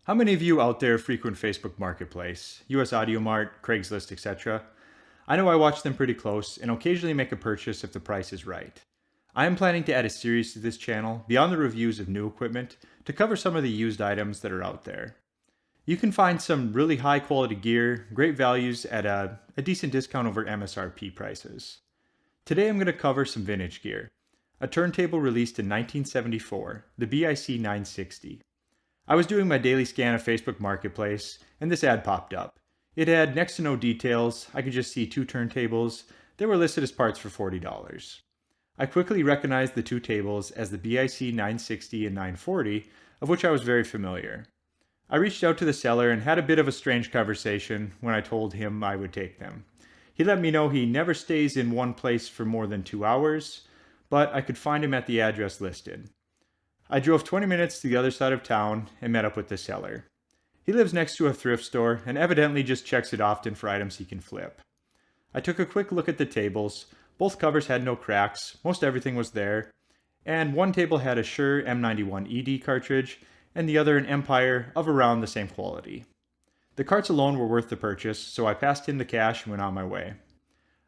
How many of you out there frequent Facebook Marketplace, US Audio Mart, Craigslist, etc.? I know I watch them pretty close and occasionally make a purchase if the price is right. I am planning to add a series to this channel, beyond the reviews of new equipment, to cover some of the used items that are out there. You can find some really high quality gear, great values at a decent discount over MSRP prices. Today I'm going to cover some vintage gear. A turntable released in 1974, the BIC 960. I was doing my daily scan of Facebook Marketplace, and this ad popped up. It had next to no details, I could just see two turntables. They were listed as parts for $40. I quickly recognized the two tables as the BIC 960 and 940, of which I was very familiar. I reached out to the seller and had a bit of a strange conversation when I told him I would take them. He let me know he never stays in one place for more than 2 hours, but I could find him at the address listed. I drove 20 minutes to the other side of town and met up with the seller. He lives next to a thrift store and evidently just checks it often for items he can flip. I took a quick look at the tables. Both covers had no cracks, most everything was there, and one table had a Shure M91 ED cartridge and the other an Empire of around the same quality. The carts alone were worth the purchase, so I passed him the cash and went on my way.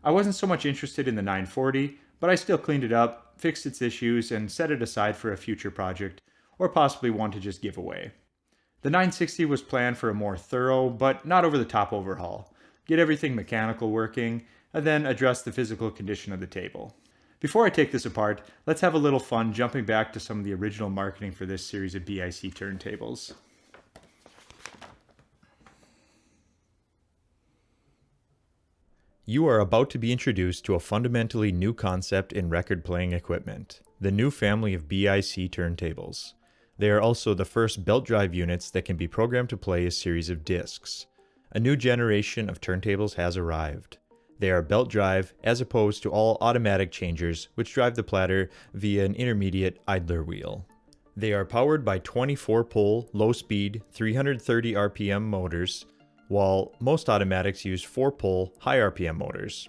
I wasn't so much interested in the 940, but I still cleaned it up, fixed its issues, and set it aside for a future project, or possibly one to just give away. The 960 was planned for a more thorough, but not over-the-top overhaul, get everything mechanical working, and then address the physical condition of the table. Before I take this apart, let's have a little fun jumping back to some of the original marketing for this series of BIC turntables. You are about to be introduced to a fundamentally new concept in record playing equipment, the new family of BIC turntables. They are also the first belt drive units that can be programmed to play a series of discs. A new generation of turntables has arrived. They are belt drive as opposed to all automatic changers which drive the platter via an intermediate idler wheel. They are powered by 24-pole, low-speed, 330 RPM motors, while most automatics use 4-pole, high RPM motors.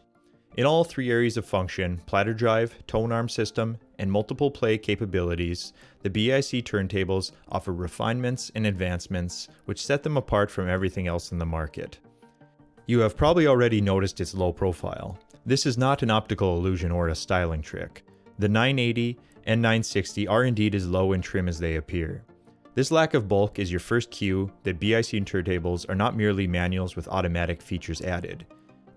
In all three areas of function, platter drive, tone arm system, and multiple play capabilities, the BIC turntables offer refinements and advancements which set them apart from everything else in the market. You have probably already noticed its low profile. This is not an optical illusion or a styling trick. The 980 and 960 are indeed as low and trim as they appear. This lack of bulk is your first cue that BIC turntables are not merely manuals with automatic features added.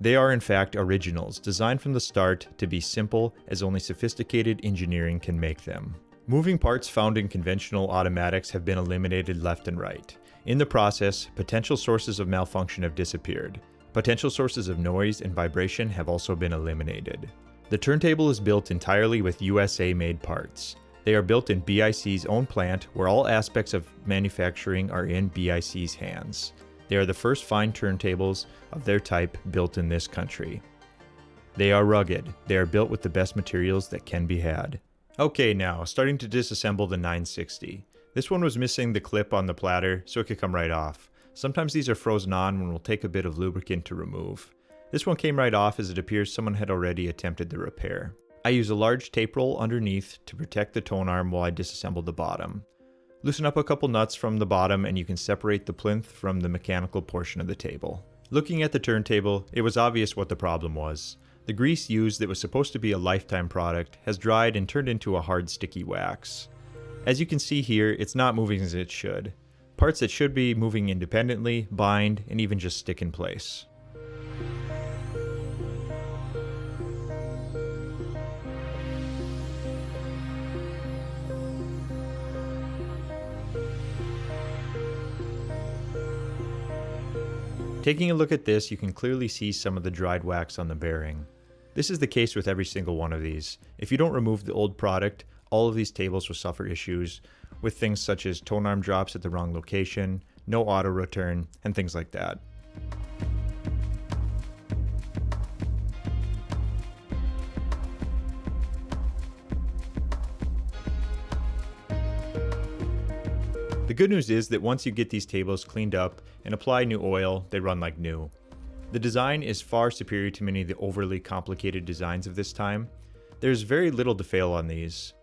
They are in fact originals, designed from the start to be simple as only sophisticated engineering can make them. Moving parts found in conventional automatics have been eliminated left and right. In the process, potential sources of malfunction have disappeared. Potential sources of noise and vibration have also been eliminated. The turntable is built entirely with USA-made parts. They are built in BIC's own plant where all aspects of manufacturing are in BIC's hands. They are the first fine turntables of their type built in this country. They are rugged. They are built with the best materials that can be had. Okay, now, starting to disassemble the 960. This one was missing the clip on the platter, so it could come right off. Sometimes these are frozen on and will take a bit of lubricant to remove. This one came right off as it appears someone had already attempted the repair. I use a large tape roll underneath to protect the tone arm while I disassemble the bottom. Loosen up a couple nuts from the bottom and you can separate the plinth from the mechanical portion of the table. Looking at the turntable, it was obvious what the problem was. The grease used that was supposed to be a lifetime product has dried and turned into a hard sticky wax. As you can see here, it's not moving as it should. Parts that should be moving independently, bind, and even just stick in place. Taking a look at this, you can clearly see some of the dried wax on the bearing. This is the case with every single one of these. If you don't remove the old product, all of these tables will suffer issues with things such as tone arm drops at the wrong location, no auto return, and things like that. The good news is that once you get these tables cleaned up and apply new oil, they run like new. The design is far superior to many of the overly complicated designs of this time. There's very little to fail on these.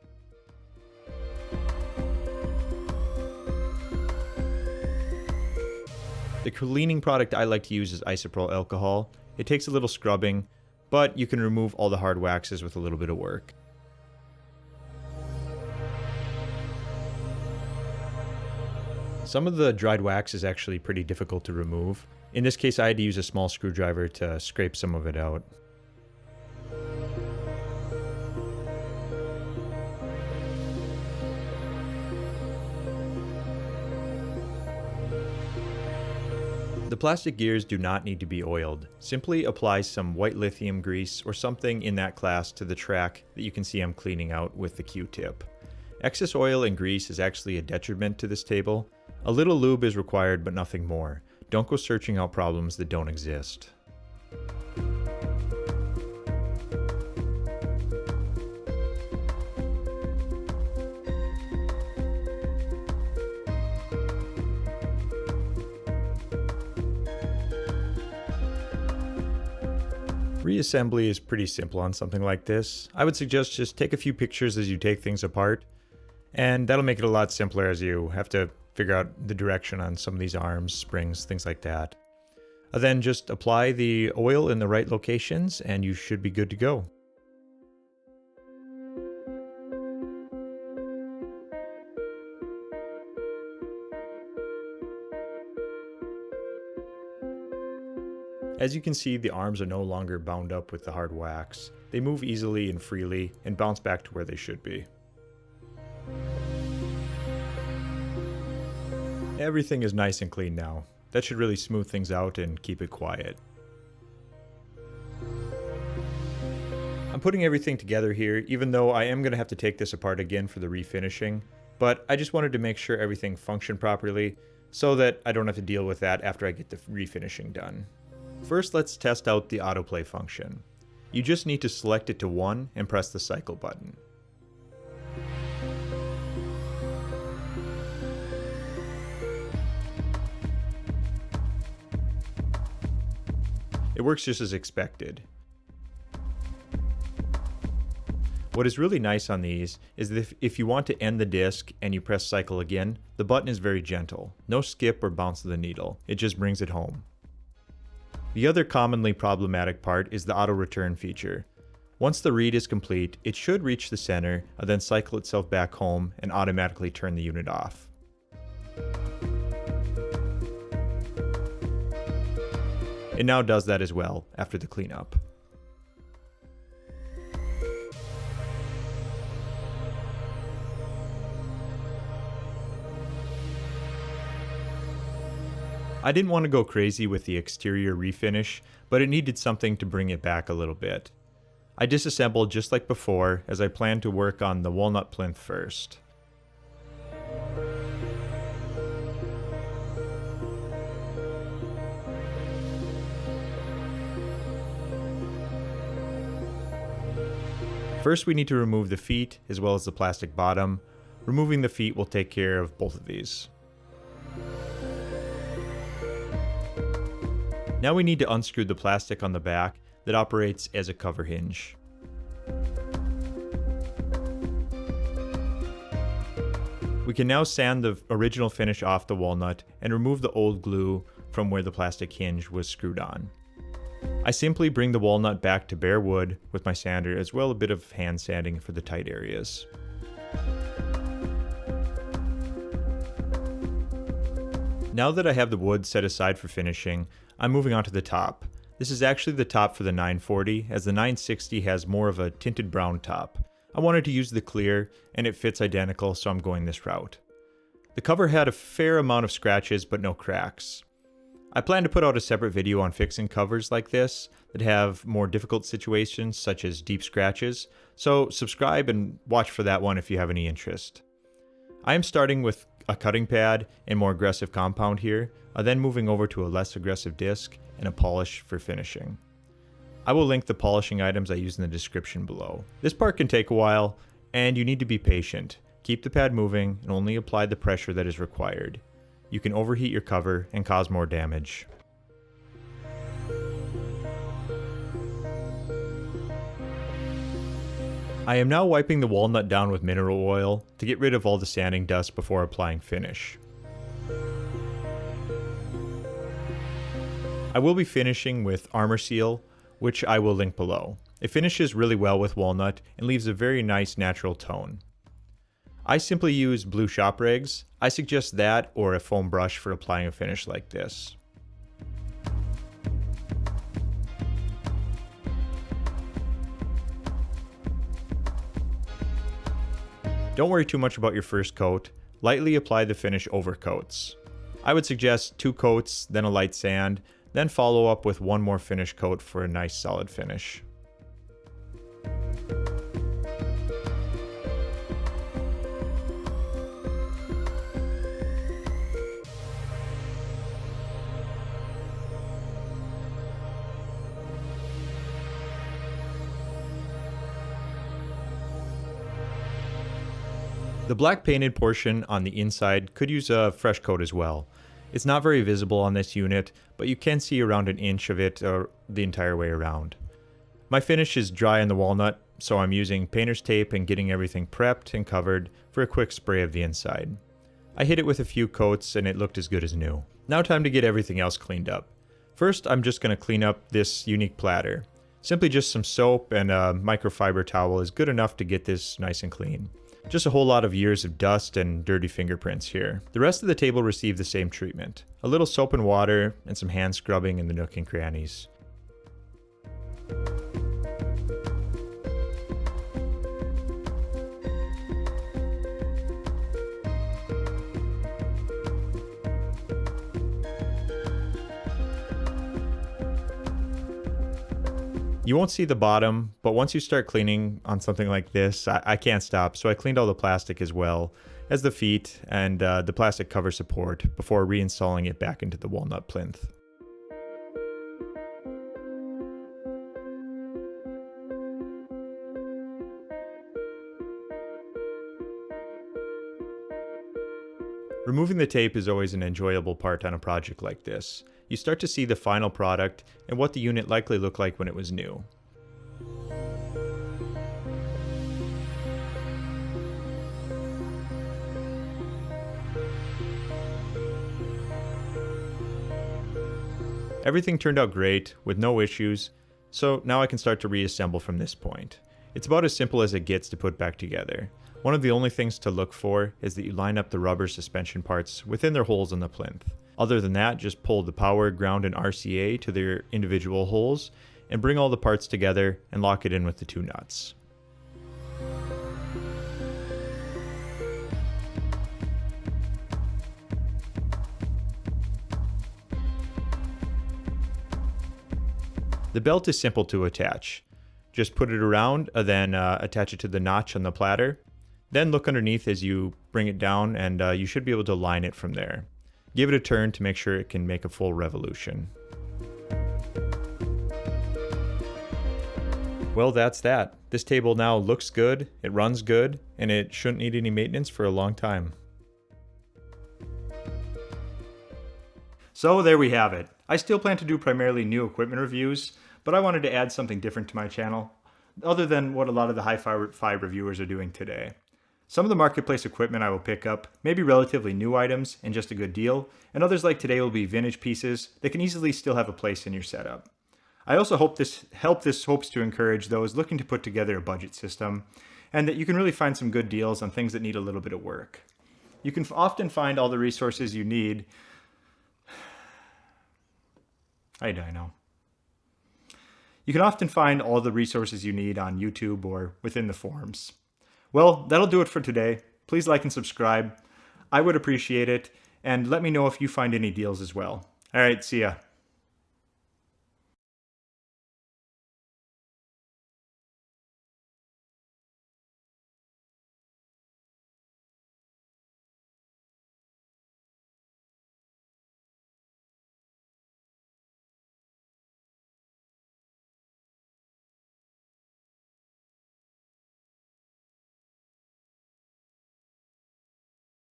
The cleaning product I like to use is isopropyl alcohol. It takes a little scrubbing, but you can remove all the hard waxes with a little bit of work. Some of the dried wax is actually pretty difficult to remove. In this case, I had to use a small screwdriver to scrape some of it out. The plastic gears do not need to be oiled. Simply apply some white lithium grease or something in that class to the track that you can see I'm cleaning out with the Q-tip. Excess oil and grease is actually a detriment to this table. A little lube is required, but nothing more. Don't go searching out problems that don't exist. Reassembly is pretty simple on something like this. I would suggest just take a few pictures as you take things apart, and that'll make it a lot simpler as you have to figure out the direction on some of these arms, springs, things like that. Then just apply the oil in the right locations and you should be good to go. As you can see, the arms are no longer bound up with the hard wax. They move easily and freely and bounce back to where they should be. Everything is nice and clean now. That should really smooth things out and keep it quiet. I'm putting everything together here, even though I am going to have to take this apart again for the refinishing, but I just wanted to make sure everything functioned properly so that I don't have to deal with that after I get the refinishing done. First, let's test out the autoplay function. You just need to select it to 1 and press the cycle button. It works just as expected. What is really nice on these is that if you want to end the disc and you press cycle again, the button is very gentle. No skip or bounce of the needle. It just brings it home. The other commonly problematic part is the auto return feature. Once the read is complete, it should reach the center and then cycle itself back home and automatically turn the unit off. It now does that as well after the cleanup. I didn't want to go crazy with the exterior refinish, but it needed something to bring it back a little bit. I disassembled just like before, as I planned to work on the walnut plinth first. First, we need to remove the feet as well as the plastic bottom. Removing the feet will take care of both of these. Now we need to unscrew the plastic on the back that operates as a cover hinge. We can now sand the original finish off the walnut and remove the old glue from where the plastic hinge was screwed on. I simply bring the walnut back to bare wood with my sander, as well as a bit of hand sanding for the tight areas. Now that I have the wood set aside for finishing, I'm moving on to the top. This is actually the top for the 940, as the 960 has more of a tinted brown top. I wanted to use the clear, and it fits identical, so I'm going this route. The cover had a fair amount of scratches, but no cracks. I plan to put out a separate video on fixing covers like this that have more difficult situations, such as deep scratches, so subscribe and watch for that one if you have any interest. I am starting with a cutting pad and more aggressive compound here, then moving over to a less aggressive disc and a polish for finishing. I will link the polishing items I use in the description below. This part can take a while, and you need to be patient. Keep the pad moving and only apply the pressure that is required. You can overheat your cover and cause more damage. I am now wiping the walnut down with mineral oil to get rid of all the sanding dust before applying finish. I will be finishing with Armor Seal, which I will link below. It finishes really well with walnut and leaves a very nice natural tone. I simply use blue shop rags. I suggest that or a foam brush for applying a finish like this. Don't worry too much about your first coat. Lightly apply the finish over coats. I would suggest 2 coats, then a light sand, then follow up with 1 more finish coat for a nice solid finish. The black painted portion on the inside could use a fresh coat as well. It's not very visible on this unit, but you can see around an inch of it the entire way around. My finish is dry on the walnut, so I'm using painter's tape and getting everything prepped and covered for a quick spray of the inside. I hit it with a few coats and it looked as good as new. Now time to get everything else cleaned up. First, I'm just going to clean up this unique platter. Simply just some soap and a microfiber towel is good enough to get this nice and clean. Just a whole lot of years of dust and dirty fingerprints here. The rest of the table received the same treatment. A little soap and water and some hand scrubbing in the nook and crannies. You won't see the bottom, but once you start cleaning on something like this, I can't stop, so I cleaned all the plastic as well as the feet and the plastic cover support before reinstalling it back into the walnut plinth. Removing the tape is always an enjoyable part on a project like this. You start to see the final product and what the unit likely looked like when it was new. Everything turned out great, with no issues, so now I can start to reassemble from this point. It's about as simple as it gets to put back together. One of the only things to look for is that you line up the rubber suspension parts within their holes in the plinth. Other than that, just pull the power, ground, and RCA to their individual holes and bring all the parts together and lock it in with the 2 nuts. The belt is simple to attach. Just put it around, then attach it to the notch on the platter. Then look underneath as you bring it down and you should be able to line it from there. Give it a turn to make sure it can make a full revolution. Well, that's that. This table now looks good, it runs good, and it shouldn't need any maintenance for a long time. So there we have it. I still plan to do primarily new equipment reviews, but I wanted to add something different to my channel, other than what a lot of the HIFI reviewers are doing today. Some of the marketplace equipment I will pick up may be relatively new items and just a good deal, and others like today will be vintage pieces that can easily still have a place in your setup. I also hope this hopes to encourage those looking to put together a budget system, and that you can really find some good deals on things that need a little bit of work. You can often find all the resources you need. I know. You can often find all the resources you need on YouTube or within the forums. Well, that'll do it for today. Please like and subscribe. I would appreciate it, and let me know if you find any deals as well. All right, see ya.